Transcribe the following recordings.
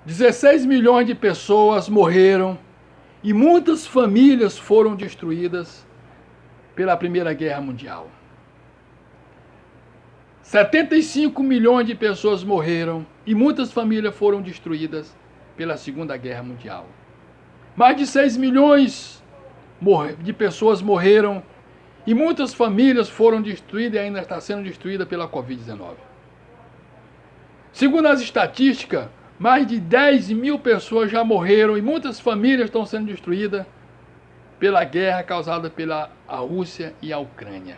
16 milhões de pessoas morreram e muitas famílias foram destruídas pela Primeira Guerra Mundial. 75 milhões de pessoas morreram e muitas famílias foram destruídas pela Segunda Guerra Mundial. Mais de 6 milhões de pessoas morreram e muitas famílias foram destruídas e ainda está sendo destruída pela Covid-19. Segundo as estatísticas, mais de 10 mil pessoas já morreram e muitas famílias estão sendo destruídas pela guerra causada pela Rússia e a Ucrânia.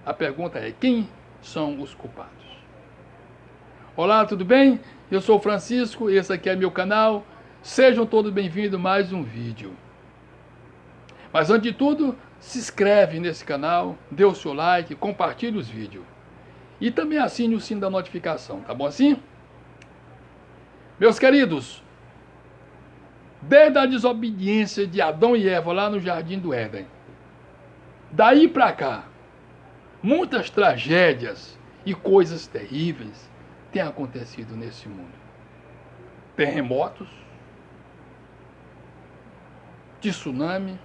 A pergunta é: quem são os culpados? Olá, tudo bem? Eu sou o Francisco, esse aqui é meu canal. Sejam todos bem-vindos a mais um vídeo. Mas antes de tudo, se inscreve nesse canal, dê o seu like, compartilhe os vídeos. E também assine o sino da notificação, tá bom assim? Meus queridos, desde a desobediência de Adão e Eva lá no Jardim do Éden, daí para cá, muitas tragédias e coisas terríveis têm acontecido nesse mundo. Terremotos, tsunami,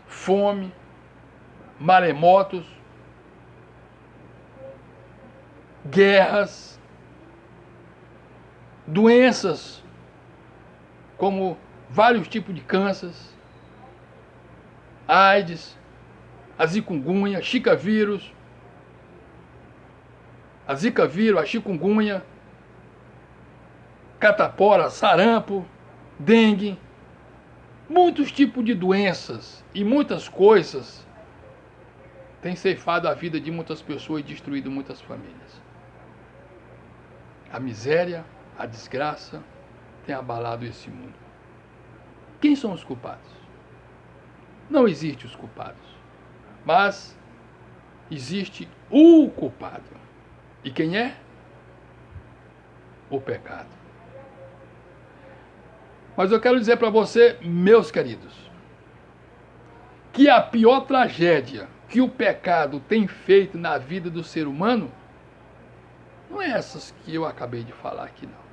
fome, maremotos, guerras, doenças como vários tipos de cânceres, AIDS, a zikungunya, a zika vírus, a chikungunya, catapora, sarampo, dengue, muitos tipos de doenças e muitas coisas têm ceifado a vida de muitas pessoas e destruído muitas famílias. A miséria, a desgraça tem abalado esse mundo. Quem são os culpados? Não existe os culpados, mas existe o culpado. E quem é? O pecado. Mas eu quero dizer para você, meus queridos, que a pior tragédia que o pecado tem feito na vida do ser humano não é essas que eu acabei de falar aqui, não.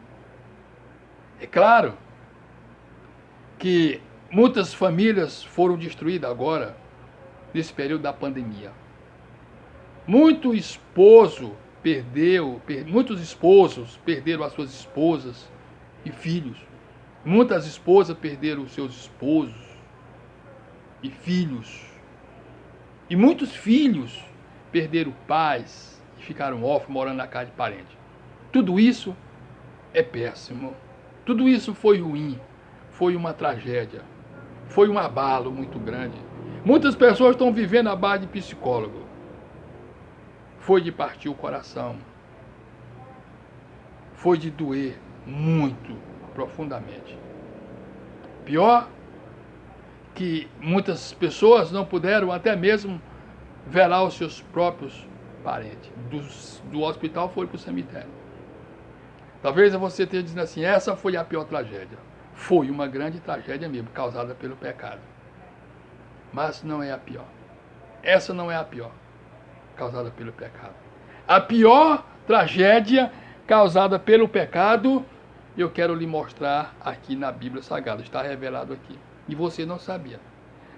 É claro que muitas famílias foram destruídas agora, nesse período da pandemia. Muitos esposos perderam as suas esposas e filhos. Muitas esposas perderam os seus esposos e filhos. E muitos filhos perderam pais e ficaram órfãos, morando na casa de parente. Tudo isso é péssimo. Tudo isso foi ruim. Foi uma tragédia. Foi um abalo muito grande. Muitas pessoas estão vivendo à base de psicólogo. Foi de partir o coração. Foi de doer muito, profundamente. Pior que muitas pessoas não puderam até mesmo velar os seus próprios parentes. Do hospital foram para o cemitério. Talvez você esteja dizendo assim: essa foi a pior tragédia. Foi uma grande tragédia mesmo, causada pelo pecado. Mas não é a pior. Essa não é a pior, causada pelo pecado. A pior tragédia causada pelo pecado, eu quero lhe mostrar aqui na Bíblia Sagrada. Está revelado aqui. E você não sabia.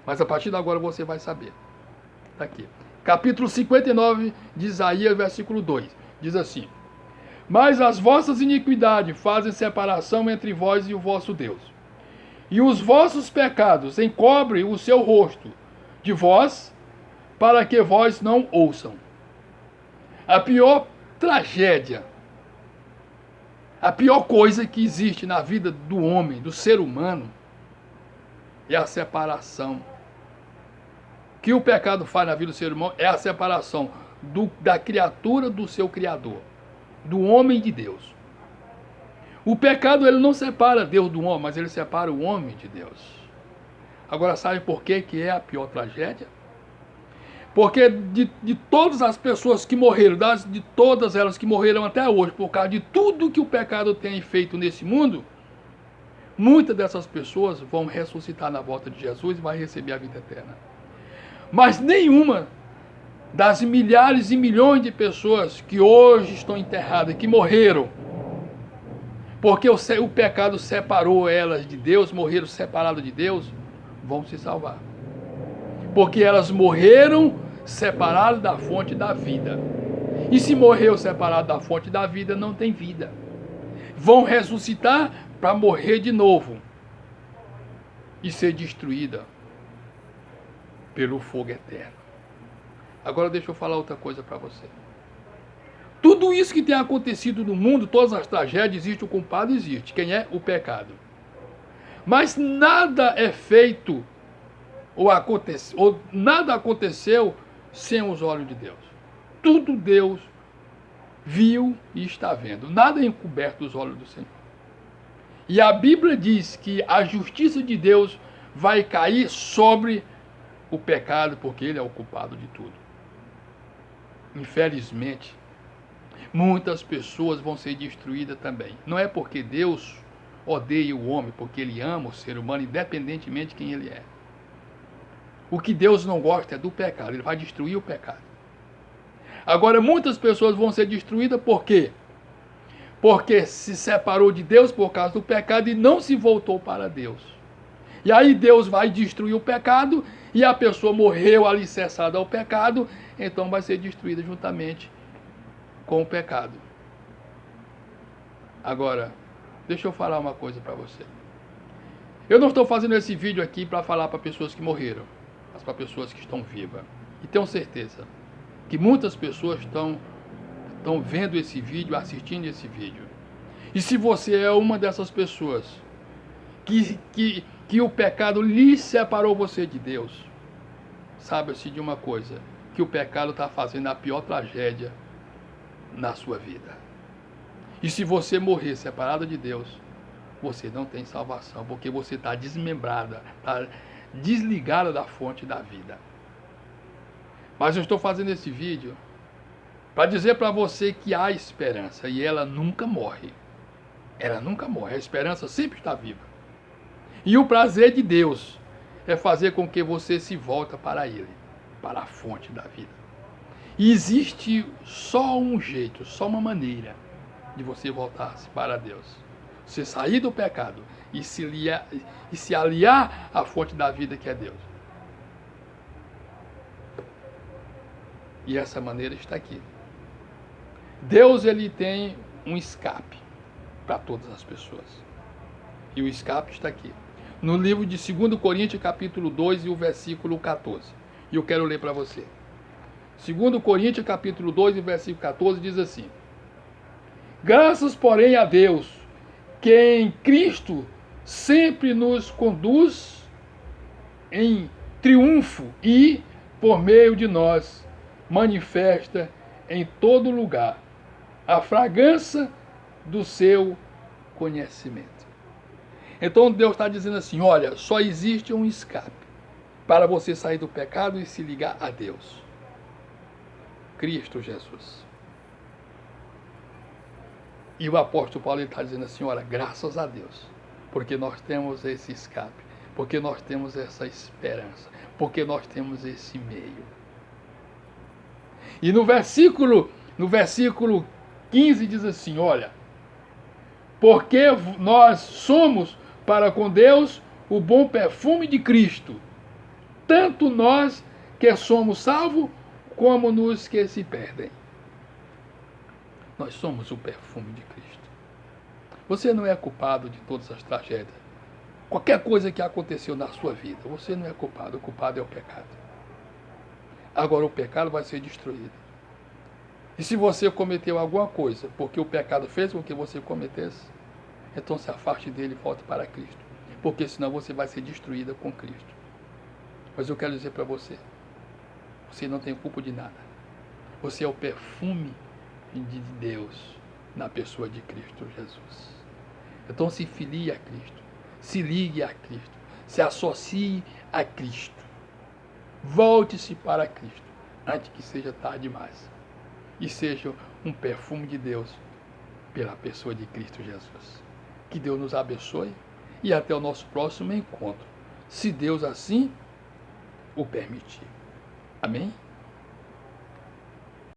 Mas a partir de agora você vai saber. Está aqui. Capítulo 59 de Isaías, versículo 2. Diz assim: mas as vossas iniquidades fazem separação entre vós e o vosso Deus. E os vossos pecados encobrem o seu rosto de vós, para que vós não ouçam. A pior tragédia, a pior coisa que existe na vida do homem, do ser humano, é a separação. O que o pecado faz na vida do ser humano é a separação da criatura do seu Criador, do homem de Deus. O pecado, ele não separa Deus do homem, mas ele separa o homem de Deus. Agora, sabe por que é a pior tragédia? Porque de todas as pessoas que morreram, de todas elas que morreram até hoje, por causa de tudo que o pecado tem feito nesse mundo, muitas dessas pessoas vão ressuscitar na volta de Jesus e vão receber a vida eterna. Mas nenhuma das milhares e milhões de pessoas que hoje estão enterradas, que morreram, porque o pecado separou elas de Deus, morreram separadas de Deus, vão se salvar. Porque elas morreram separadas da fonte da vida. E se morreu separado da fonte da vida, não tem vida. Vão ressuscitar para morrer de novo e ser destruída pelo fogo eterno. Agora deixa eu falar outra coisa para você. Tudo isso que tem acontecido no mundo, todas as tragédias, existe o culpado, existe. Quem é? O pecado. Mas nada é feito ou nada aconteceu sem os olhos de Deus. Tudo Deus viu e está vendo. Nada é encoberto dos olhos do Senhor. E a Bíblia diz que a justiça de Deus vai cair sobre o pecado, porque ele é o culpado de tudo. Infelizmente, muitas pessoas vão ser destruídas também. Não é porque Deus odeia o homem, porque ele ama o ser humano, independentemente de quem ele é. O que Deus não gosta é do pecado, ele vai destruir o pecado. Agora, muitas pessoas vão ser destruídas por quê? Porque se separou de Deus por causa do pecado e não se voltou para Deus. E aí Deus vai destruir o pecado e a pessoa morreu alicerçada ao pecado, então vai ser destruída juntamente com o pecado. Agora, deixa eu falar uma coisa para você. Eu não estou fazendo esse vídeo aqui para falar para pessoas que morreram, mas para pessoas que estão vivas. E tenho certeza que muitas pessoas estão vendo esse vídeo, assistindo esse vídeo. E se você é uma dessas pessoas que o pecado lhe separou você de Deus, saiba-se de uma coisa, que o pecado está fazendo a pior tragédia na sua vida. E se você morrer separado de Deus, você não tem salvação, porque você está desmembrada, está desligada da fonte da vida. Mas eu estou fazendo esse vídeo para dizer para você que há esperança e ela nunca morre. Ela nunca morre, a esperança sempre está viva. E o prazer de Deus é fazer com que você se volte para Ele, para a fonte da vida. E existe só um jeito, só uma maneira de você voltar-se para Deus. Você sair do pecado e se aliar à fonte da vida que é Deus. E essa maneira está aqui. Deus, ele tem um escape para todas as pessoas. E o escape está aqui. No livro de 2 Coríntios, capítulo 2, e o versículo 14. E eu quero ler para você. 2 Coríntios, capítulo 2, e o versículo 14, diz assim: Graças, porém, a Deus, que em Cristo sempre nos conduz em triunfo e, por meio de nós, manifesta em todo lugar a fragrância do seu conhecimento. Então Deus está dizendo assim, olha, só existe um escape para você sair do pecado e se ligar a Deus. Cristo Jesus. E o apóstolo Paulo está dizendo assim, olha, graças a Deus, porque nós temos esse escape, porque nós temos essa esperança, porque nós temos esse meio. E no versículo 15 diz assim, olha, porque nós somos para com Deus o bom perfume de Cristo, tanto nós que somos salvos, como nos que se perdem. Nós somos o perfume de Cristo. Você não é culpado de todas as tragédias. Qualquer coisa que aconteceu na sua vida, você não é culpado. O culpado é o pecado. Agora o pecado vai ser destruído. E se você cometeu alguma coisa, porque o pecado fez com que você cometesse, então se afaste dele e volte para Cristo. Porque senão você vai ser destruída com Cristo. Mas eu quero dizer para você, você não tem culpa de nada. Você é o perfume de Deus na pessoa de Cristo Jesus. Então se filie a Cristo, se ligue a Cristo, se associe a Cristo. Volte-se para Cristo, antes que seja tarde demais. E seja um perfume de Deus pela pessoa de Cristo Jesus. Que Deus nos abençoe e até o nosso próximo encontro, se Deus assim o permitir. Amém?